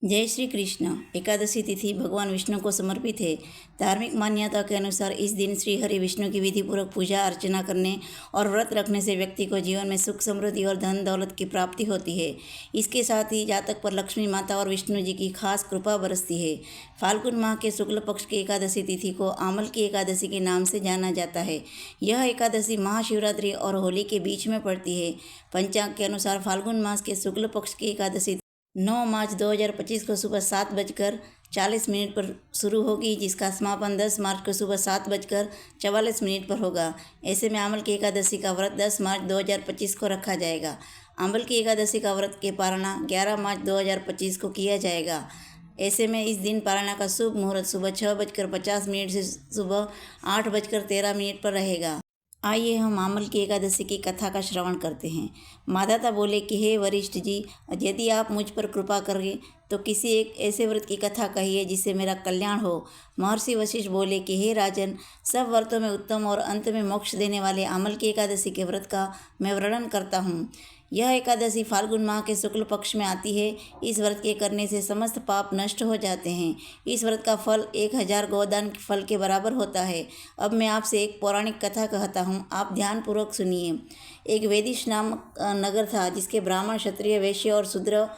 जय श्री कृष्ण। एकादशी तिथि भगवान विष्णु को समर्पित है। धार्मिक मान्यता के अनुसार इस दिन श्री हरि विष्णु की विधि पूर्वक पूजा अर्चना करने और व्रत रखने से व्यक्ति को जीवन में सुख समृद्धि और धन दौलत की प्राप्ति होती है। इसके साथ ही जातक पर लक्ष्मी माता और विष्णु जी की खास कृपा बरसती है। फाल्गुन माह के शुक्ल पक्ष की एकादशी तिथि को आमल की एकादशी के नाम से जाना जाता है। यह एकादशी महाशिवरात्रि और होली के बीच में पड़ती है। पंचांग के अनुसार फाल्गुन मास के शुक्ल पक्ष की एकादशी 9 मार्च 2025 को सुबह 7:40 पर शुरू होगी, जिसका समापन 10 मार्च को सुबह 7:44 पर होगा। ऐसे में आमल की एकादशी का व्रत 10 मार्च 2025 को रखा जाएगा। आमल की एकादशी का व्रत के पारणा 11 मार्च 2025 को किया जाएगा। ऐसे में इस दिन पारणा का शुभ मुहूर्त सुबह 6:50 से सुबह 8:13 पर रहेगा। आइए हम आमल की एकादशी की कथा का श्रवण करते हैं। माधाता बोले कि हे वरिष्ठ जी, यदि आप मुझ पर कृपा करें तो किसी एक ऐसे व्रत की कथा कहिए जिससे मेरा कल्याण हो। महर्षि वशिष्ठ बोले कि हे राजन, सब व्रतों में उत्तम और अंत में मोक्ष देने वाले आमल की एकादशी के व्रत का मैं वर्णन करता हूँ। यह एकादशी फाल्गुन माह के शुक्ल पक्ष में आती है। इस व्रत के करने से समस्त पाप नष्ट हो जाते हैं। इस व्रत का फल 1000 गोदान फल के बराबर होता है। अब मैं आपसे एक पौराणिक कथा कहता हूँ, आप ध्यानपूर्वक सुनिए। एक वेदिश नामक नगर था, जिसके ब्राह्मण, क्षत्रिय, वैश्य और शूद्र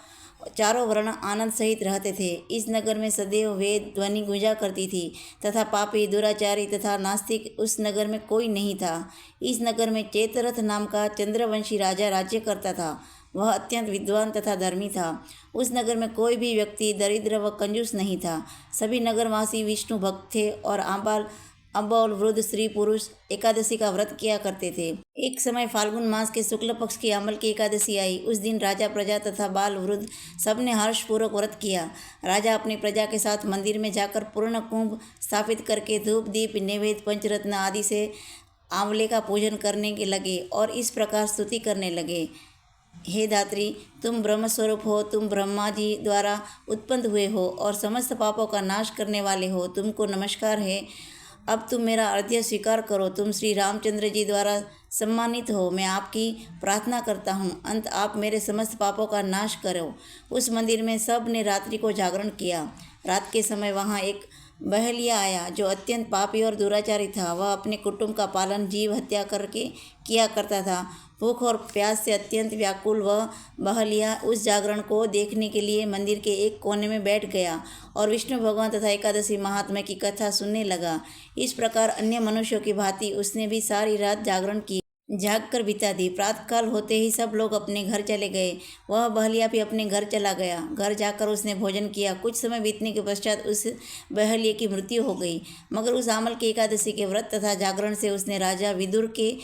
चारों वर्ण आनंद सहित रहते थे। इस नगर में सदैव वेद ध्वनि गूंजा करती थी तथा पापी, दुराचारी तथा नास्तिक उस नगर में कोई नहीं था। इस नगर में चेतरथ नाम का चंद्रवंशी राजा राज्य करता था। वह अत्यंत विद्वान तथा धर्मी था। उस नगर में कोई भी व्यक्ति दरिद्र व कंजूस नहीं था। सभी नगरवासी विष्णु भक्त थे और अबोल वृद्ध स्त्री पुरुष एकादशी का व्रत किया करते थे। एक समय फाल्गुन मास के शुक्ल पक्ष की अमल की एकादशी आई। उस दिन राजा, प्रजा तथा बाल वृद्ध सबने हर्षपूर्वक व्रत किया। राजा अपनी प्रजा के साथ मंदिर में जाकर पूर्ण कुंभ स्थापित करके धूप, दीप, नैवेद्य, पंचरत्न आदि से आंवले का पूजन करने के लगे और इस प्रकार स्तुति करने लगे। हे धात्री, तुम ब्रह्मस्वरूप हो, तुम ब्रह्मा जी द्वारा उत्पन्न हुए हो और समस्त पापों का नाश करने वाले हो। तुमको नमस्कार है। अब तुम मेरा अर्घ्य स्वीकार करो। तुम श्री रामचंद्र जी द्वारा सम्मानित हो। मैं आपकी प्रार्थना करता हूँ, अंत आप मेरे समस्त पापों का नाश करो। उस मंदिर में सब ने रात्रि को जागरण किया। रात के समय वहाँ एक बहलिया आया जो अत्यंत पापी और दुराचारी था। वह अपने कुटुंब का पालन जीव हत्या करके किया करता था। भूख और प्यास से अत्यंत व्याकुल वह बहलिया उस जागरण को देखने के लिए मंदिर के एक कोने में बैठ गया और विष्णु भगवान तथा एकादशी महात्म्य की कथा सुनने लगा। इस प्रकार अन्य मनुष्यों की भांति उसने भी सारी रात जागरण की, जाग कर बिता दी। प्रातःकाल होते ही सब लोग अपने घर चले गए। वह बहलिया भी अपने घर चला गया। घर जाकर उसने भोजन किया। कुछ समय बीतने के पश्चात उस बहलिया की मृत्यु हो गई। मगर उस आमल की एकादशी के व्रत तथा जागरण से उसने राजा विदुरथ के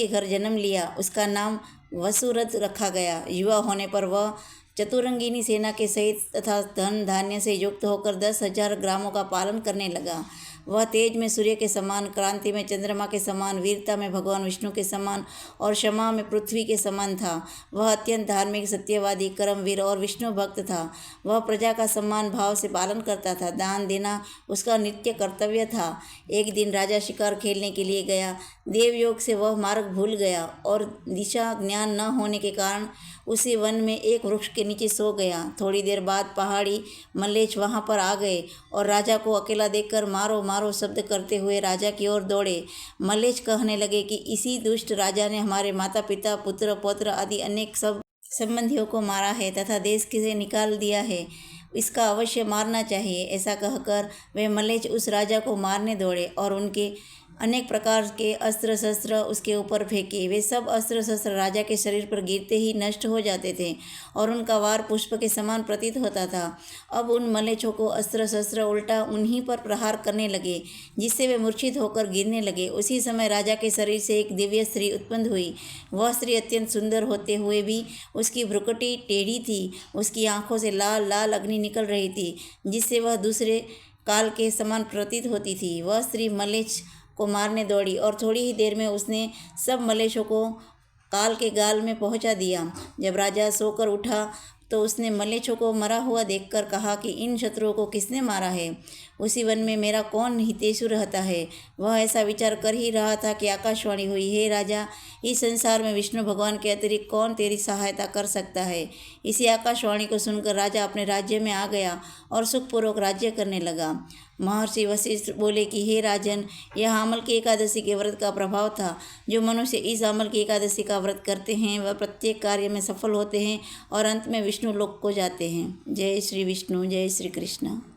घर जन्म लिया। उसका नाम वसुरथ रखा गया। युवा होने पर वह चतुरंगिनी सेना के सहित तथा धन धान्य से युक्त होकर 10,000 ग्रामों का पालन करने लगा। वह तेज में सूर्य के समान, क्रांति में चंद्रमा के समान, वीरता में भगवान विष्णु के समान और क्षमा में पृथ्वी के समान था। वह अत्यंत धार्मिक, सत्यवादी, कर्मवीर और विष्णु भक्त था। वह प्रजा का सम्मान भाव से पालन करता था। दान देना उसका नित्य कर्तव्य था। एक दिन राजा शिकार खेलने के लिए गया। देवयोग से वह मार्ग भूल गया और दिशा ज्ञान न होने के कारण उसी वन में एक वृक्ष के नीचे सो गया। थोड़ी देर बाद पहाड़ी मल्लेश वहां पर आ गए और राजा को अकेला देखकर मारो मारो शब्द करते हुए राजा की ओर दौड़े। मल्लेश कहने लगे कि इसी दुष्ट राजा ने हमारे माता पिता, पुत्र, पौत्र आदि अनेक सब संबंधियों को मारा है तथा देश से निकाल दिया है। इसका अवश्य मारना चाहिए। ऐसा कहकर वे मल्लेश उस राजा को मारने दौड़े और उनके अनेक प्रकार के अस्त्र शस्त्र उसके ऊपर फेंके। वे सब अस्त्र शस्त्र राजा के शरीर पर गिरते ही नष्ट हो जाते थे और उनका वार पुष्प के समान प्रतीत होता था। अब उन मल्लेच्छों को अस्त्र शस्त्र उल्टा उन्हीं पर प्रहार करने लगे, जिससे वे मूर्छित होकर गिरने लगे। उसी समय राजा के शरीर से एक दिव्य स्त्री उत्पन्न हुई। वह स्त्री अत्यंत सुंदर होते हुए भी उसकी भ्रुकुटी टेढ़ी थी। उसकी आंखों से लाल लाल अग्नि निकल रही थी, जिससे वह दूसरे काल के समान प्रतीत होती थी। वह स्त्री मल्लेच्छ को मारने दौड़ी और थोड़ी ही देर में उसने सब मल्लेच्छों को काल के गाल में पहुंचा दिया। जब राजा सोकर उठा तो उसने मलेच्छों को मरा हुआ देखकर कहा कि इन शत्रुओं को किसने मारा है? उसी वन में मेरा कौन हितेशु रहता है? वह ऐसा विचार कर ही रहा था कि आकाशवाणी हुई, हे राजा, इस संसार में विष्णु भगवान के अतिरिक्त कौन तेरी सहायता कर सकता है? इसी आकाशवाणी को सुनकर राजा अपने राज्य में आ गया और सुखपूर्वक राज्य करने लगा। महर्षि वशिष्ठ बोले कि हे राजन, यह आमल की एकादशी के व्रत का प्रभाव था। जो मनुष्य इस आमल की एकादशी का व्रत करते हैं वह प्रत्येक कार्य में सफल होते हैं और अंत में विष्णु लोक को जाते हैं। जय श्री विष्णु, जय श्री कृष्ण।